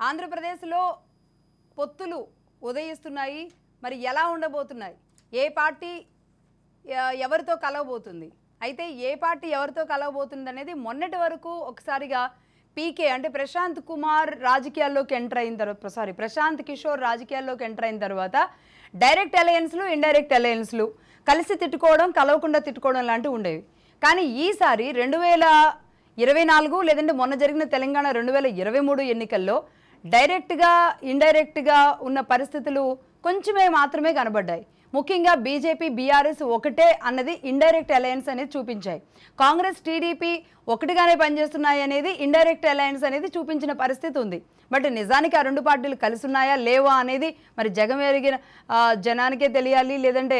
ఆంధ్రప్రదేశ్లో పొత్తులు ఉదయిస్తున్నాయి. మరి ఎలా ఉండబోతున్నాయి? ఏ పార్టీ ఎవరితో కలవబోతుంది? అయితే ఏ పార్టీ ఎవరితో కలవబోతుంది అనేది మొన్నటి వరకు ఒకసారిగా పీకే అంటే ప్రశాంత్ కిషోర్ రాజకీయాల్లోకి ఎంటర్ అయిన తర్వాత డైరెక్ట్ అలయన్స్లు, ఇండైరెక్ట్ అలయన్స్లు కలిసి తిట్టుకోవడం, కలవకుండా తిట్టుకోవడం లాంటివి ఉండేవి. కానీ ఈసారి 2024 లేదంటే మొన్న జరిగిన తెలంగాణ 2023 ఎన్నికల్లో డైరెక్ట్గా ఇండైరెక్ట్గా ఉన్న పరిస్థితులు కొంచెమే మాత్రమే కనబడ్డాయి. ముఖ్యంగా బీజేపీ బీఆర్ఎస్ ఒకటే అన్నది ఇండైరెక్ట్ అలయన్స్ అనేది చూపించాయి. కాంగ్రెస్ టీడీపీ ఒకటిగానే పనిచేస్తున్నాయి అనేది ఇండైరెక్ట్ అలయన్స్ అనేది చూపించిన పరిస్థితి ఉంది. బట్ నిజానికి ఆ రెండు పార్టీలు కలిసి ఉన్నాయా లేవా అనేది మరి జగమెరిగిన జనానికే తెలియాలి, లేదంటే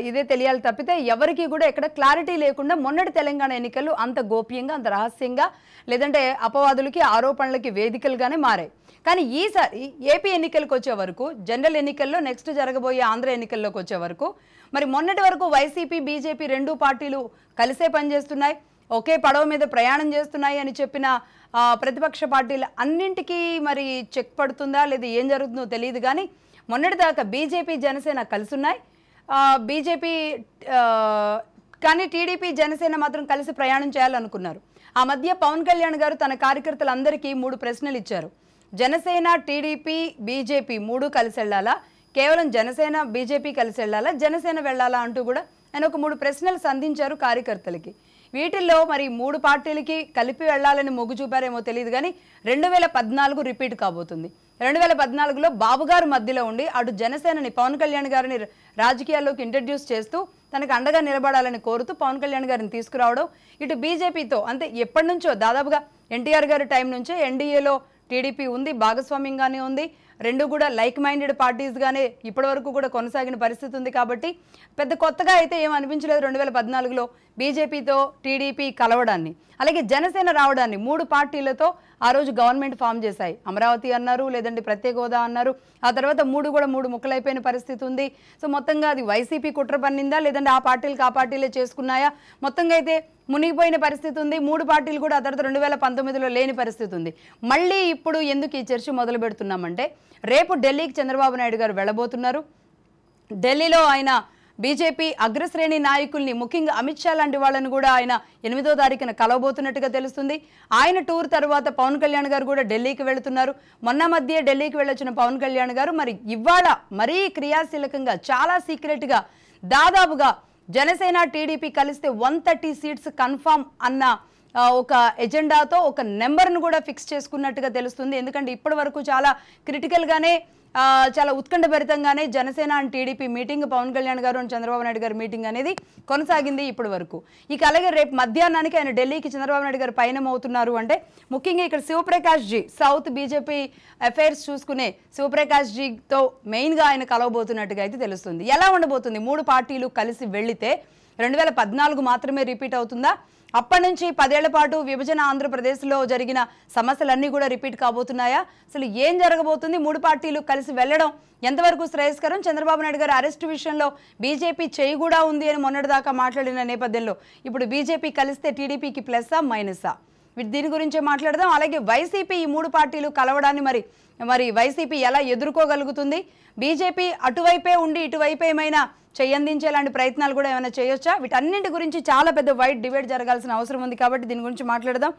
ఇదే తెలియాలి తప్పితే ఎవరికి కూడా ఎక్కడ క్లారిటీ లేకుండా మొన్నటి తెలంగాణ ఎన్నికలు అంత గోప్యంగా, అంత రహస్యంగా, లేదంటే అపవాదులకి ఆరోపణలకి వేదికలుగానే మారాయి. కానీ ఈసారి ఏపీ ఎన్నికలకు వచ్చే వరకు, జనరల్ ఎన్నికల్లో నెక్స్ట్ జరగబోయే ఆంధ్ర ఎన్నికల్లోకి వచ్చే వరకు మరి మొన్నటి వరకు వైసీపీ బీజేపీ రెండు పార్టీలు కలిసే పనిచేస్తున్నాయి, ఒకే పడవ మీద ప్రయాణం చేస్తున్నాయి అని చెప్పిన ప్రతిపక్ష పార్టీలు అన్నింటికీ మరి చెక్ పడుతుందా లేదా ఏం జరుగుతుందో తెలియదు. కానీ మొన్నటిదాకా బీజేపీ జనసేన కలిసి ఉన్నాయి. బీజేపీ కానీ టీడీపీ జనసేన మాత్రం కలిసి ప్రయాణం చేయాలనుకున్నారు. ఆ మధ్య పవన్ కళ్యాణ్ గారు తన కార్యకర్తలందరికీ 3 ప్రశ్నలు ఇచ్చారు. జనసేన, టీడీపీ, బీజేపీ 3 కలిసి వెళ్ళాలా, కేవలం జనసేన బీజేపీ కలిసి వెళ్ళాలా, జనసేన వెళ్ళాలా అంటూ కూడా ఆయన ఒక 3 ప్రశ్నలు సంధించారు కార్యకర్తలకి. వీటిల్లో మరి 3 పార్టీలకి కలిపి వెళ్ళాలని మొగ్గు చూపారేమో తెలియదు. కానీ 2014 రిపీట్ కాబోతుంది. 2014లో బాబుగారు మధ్యలో ఉండి అటు జనసేనని, పవన్ కళ్యాణ్ గారిని రాజకీయాల్లోకి ఇంట్రడ్యూస్ చేస్తూ తనకు అండగా నిలబడాలని కోరుతూ పవన్ కళ్యాణ్ గారిని తీసుకురావడం, ఇటు బీజేపీతో అంటే ఎప్పటి నుంచో దాదాపుగా ఎన్టీఆర్ గారి టైం నుంచే ఎన్డీఏలో టీడీపీ ఉంది, భాగస్వామ్యంగానే ఉంది, రెండు కూడా లైక్ మైండెడ్ పార్టీస్గానే ఇప్పటివరకు కూడా కొనసాగిన పరిస్థితి ఉంది. కాబట్టి పెద్ద కొత్తగా అయితే ఏం అనిపించలేదు 2014లో బీజేపీతో టీడీపీ కలవడాన్ని. అలాగే జనసేన రావడాన్ని 3 పార్టీలతో ఆ రోజు గవర్నమెంట్ ఫామ్ చేశాయి. అమరావతి అన్నారు, లేదంటే ప్రత్యేక హోదా అన్నారు. ఆ తర్వాత 3 ముక్కలైపోయిన పరిస్థితి ఉంది. సో మొత్తంగా అది వైసీపీ కుట్ర పన్నిందా, లేదంటే ఆ పార్టీలే చేసుకున్నాయా, మొత్తంగా అయితే మునిగిపోయిన పరిస్థితి ఉంది. 3 పార్టీలు కూడా ఆ తర్వాత 2019లో లేని పరిస్థితి ఉంది. మళ్ళీ ఇప్పుడు ఎందుకు ఈ చర్చ మొదలు పెడుతున్నామంటే, రేపు ఢిల్లీకి చంద్రబాబు నాయుడు గారు వెళ్ళబోతున్నారు. ఢిల్లీలో ఆయన బీజేపీ అగ్రశ్రేణి నాయకుల్ని, ముఖ్యంగా అమిత్ షా లాంటి వాళ్ళని కూడా ఆయన 8వ తారీఖున కలవబోతున్నట్టుగా తెలుస్తుంది. ఆయన టూర్ తర్వాత పవన్ కళ్యాణ్ గారు కూడా ఢిల్లీకి వెళుతున్నారు. మొన్న మధ్య ఢిల్లీకి వెళ్ళొచ్చిన పవన్ కళ్యాణ్ గారు మరి ఇవాళ మరీ క్రియాశీలకంగా, చాలా సీక్రెట్గా, దాదాపుగా జనసేన టీడీపీ కలిస్తే 130 సీట్స్ కన్ఫామ్ అన్న ఒక ఎజెండాతో ఒక నెంబర్ను కూడా ఫిక్స్ చేసుకున్నట్టుగా తెలుస్తుంది. ఎందుకంటే ఇప్పటి వరకు చాలా క్రిటికల్గానే, చాలా ఉత్కంఠభరితంగానే Janasena and TDP meeting, Pawan Kalyan garu and Chandrababu Naidu గారి మీటింగ్ అనేది కొనసాగింది ఇప్పటి వరకు. ఇక అలాగే రేపు మధ్యాహ్నానికి ఆయన ఢిల్లీకి చంద్రబాబు నాయుడు గారు పయనం అవుతున్నారు. అంటే ముఖ్యంగా ఇక్కడ Shivaprakash ji, south BJP affairs చూసుకునే శివప్రకాష్ జీతో మెయిన్గా ఆయన కలవబోతున్నట్టుగా అయితే తెలుస్తుంది. ఎలా ఉండబోతుంది? 3 పార్టీలు కలిసి వెళితే 2014 మాత్రమే రిపీట్ అవుతుందా? అప్పటి నుంచి 10 ఏళ్ల పాటు విభజన ఆంధ్రప్రదేశ్లో జరిగిన సమస్యలన్నీ కూడా రిపీట్ కాబోతున్నాయా? అసలు ఏం జరగబోతుంది? 3 పార్టీలు కలిసి వెళ్ళడం ఎంతవరకు శ్రేయస్కరం? చంద్రబాబు నాయుడు గారు అరెస్ట్ విషయంలో బీజేపీ చేయి కూడా ఉంది అని మొన్నటిదాకా మాట్లాడిన నేపథ్యంలో ఇప్పుడు బీజేపీ కలిస్తే టీడీపీకి ప్లస్సా మైనసా? దీని గురించే మాట్లాడదాం. అలాగే వైసీపీ ఈ 3 పార్టీలు కలవడాన్ని మరి వైసీపీ ఎలా ఎదుర్కోగలుగుతుంది? బీజేపీ అటువైపే ఉండి ఇటువైపు ఏమైనా చేయందించేలాంటి ప్రయత్నాలు కూడా ఏమైనా చేయొచ్చా? వీటన్నింటి గురించి చాలా పెద్ద వైడ్ డిబేట్ జరగాల్సిన అవసరం ఉంది. కాబట్టి దీని గురించి మాట్లాడదాం.